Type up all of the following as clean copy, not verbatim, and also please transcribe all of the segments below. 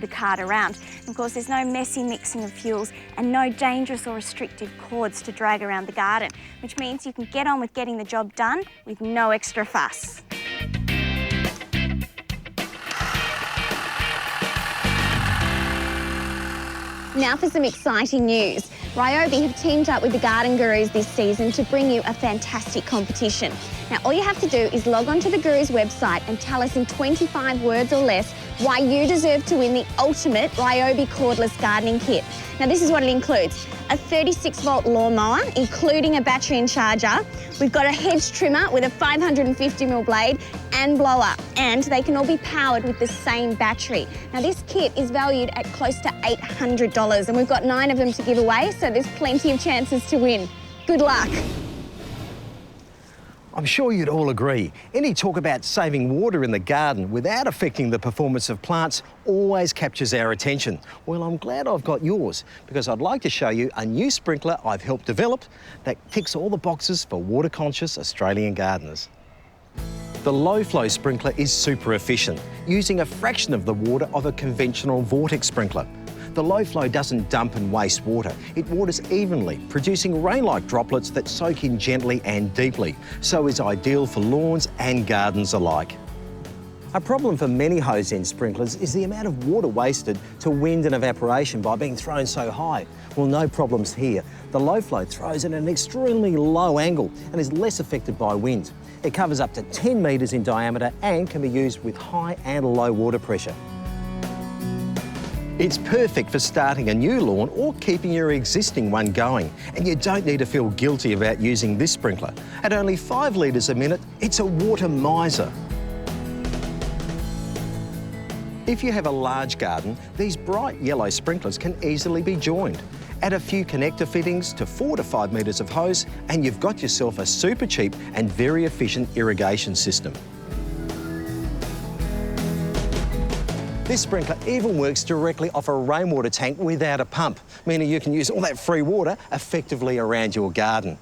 to cart around. And of course, there's no messy mixing of fuels and no dangerous or restrictive cords to drag around the garden, which means you can get on with getting the job done with no extra fuss. Now for some exciting news. Ryobi have teamed up with the Garden Gurus this season to bring you a fantastic competition. Now, all you have to do is log on to the Gurus website and tell us in 25 words or less why you deserve to win the ultimate Ryobi cordless gardening kit. Now, this is what it includes. A 36-volt lawnmower, including a battery and charger. We've got a hedge trimmer with a 550mm blade and blower, and they can all be powered with the same battery. Now, this kit is valued at close to $800, and we've got 9 of them to give away, so there's plenty of chances to win. Good luck. I'm sure you'd all agree, any talk about saving water in the garden without affecting the performance of plants always captures our attention. Well, I'm glad I've got yours, because I'd like to show you a new sprinkler I've helped develop that ticks all the boxes for water-conscious Australian gardeners. The low-flow sprinkler is super efficient, using a fraction of the water of a conventional vortex sprinkler. The low flow doesn't dump and waste water. It waters evenly, producing rain-like droplets that soak in gently and deeply, so is ideal for lawns and gardens alike. A problem for many hose-end sprinklers is the amount of water wasted to wind and evaporation by being thrown so high. Well, no problems here. The low flow throws at an extremely low angle and is less affected by wind. It covers up to 10 metres in diameter and can be used with high and low water pressure. It's perfect for starting a new lawn or keeping your existing one going, and you don't need to feel guilty about using this sprinkler. At only 5 litres a minute, it's a water miser. If you have a large garden, these bright yellow sprinklers can easily be joined. Add a few connector fittings to 4 to 5 metres of hose, and you've got yourself a super cheap and very efficient irrigation system. This sprinkler even works directly off a rainwater tank without a pump, meaning you can use all that free water effectively around your garden.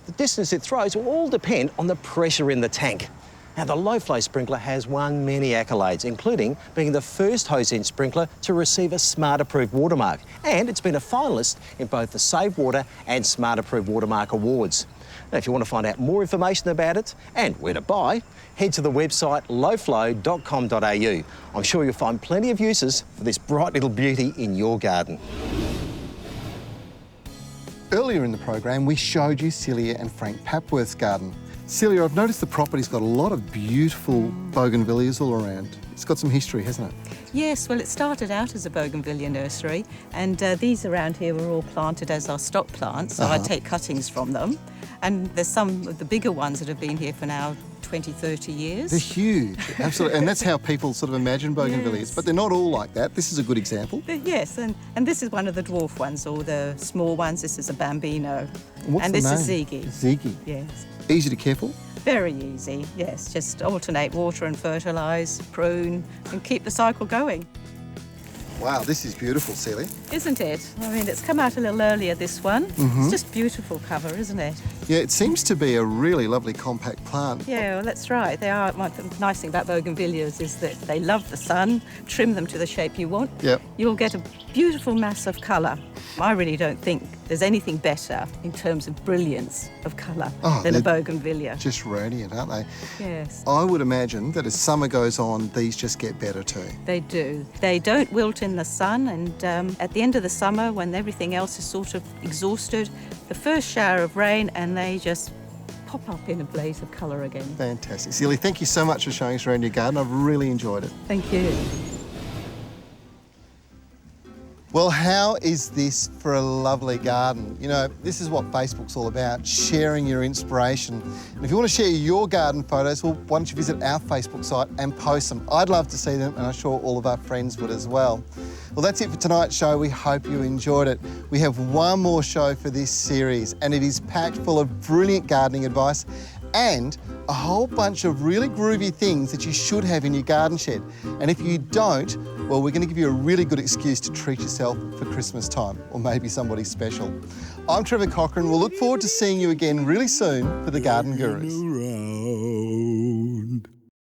The distance it throws will all depend on the pressure in the tank. Now, the low-flow sprinkler has won many accolades, including being the first hose-end sprinkler to receive a Smart Approved Watermark, and it's been a finalist in both the Save Water and Smart Approved Watermark awards. Now, if you want to find out more information about it and where to buy, head to the website lowflow.com.au. I'm sure you'll find plenty of uses for this bright little beauty in your garden. Earlier in the program, we showed you Celia and Frank Papworth's garden. Celia, I've noticed the property's got a lot of beautiful bougainvilleas all around. It's got some history, hasn't it? Yes, well, it started out as a bougainvillea nursery, and these around here were all planted as our stock plants, so I take cuttings from them. And there's some of the bigger ones that have been here for now 20, 30 years. They're huge, absolutely. And that's how people sort of imagine bougainvilleas, yes. But they're not all like that. This is a good example. Yes, and this is one of the dwarf ones, or the small ones. This is a bambino. What's and the this name? is Ziggy. Ziggy. Yes. Easy to care for? Very easy, yes. Just alternate water and fertilise, prune, and keep the cycle going. Wow, this is beautiful, Celia. Isn't it? I mean, it's come out a little earlier, this one. It's just beautiful cover, isn't it? Yeah, it seems to be a really lovely compact plant. Yeah, well, that's right. They are. The nice thing about bougainvilleas is that they love the sun. Trim them to the shape you want. Yep. You'll get a beautiful mass of colour. I really don't think there's anything better in terms of brilliance of colour than a bougainvillea. Just radiant, aren't they? Yes. I would imagine that as summer goes on, these just get better too. They do. They don't wilt in the sun, and at the end of the summer, when everything else is sort of exhausted, the first shower of rain, and they just pop up in a blaze of colour again. Fantastic. Celia, thank you so much for showing us around your garden. I've really enjoyed it. Thank you. Well, how is this for a lovely garden? You know, this is what Facebook's all about, sharing your inspiration. And if you want to share your garden photos, well, why don't you visit our Facebook site and post them? I'd love to see them, and I'm sure all of our friends would as well. Well, that's it for tonight's show. We hope you enjoyed it. We have one more show for this series, and it is packed full of brilliant gardening advice and a whole bunch of really groovy things that you should have in your garden shed. And if you don't, well, we're going to give you a really good excuse to treat yourself for Christmas time, or maybe somebody special. I'm Trevor Cochran. We'll look forward to seeing you again really soon for the Garden Gurus.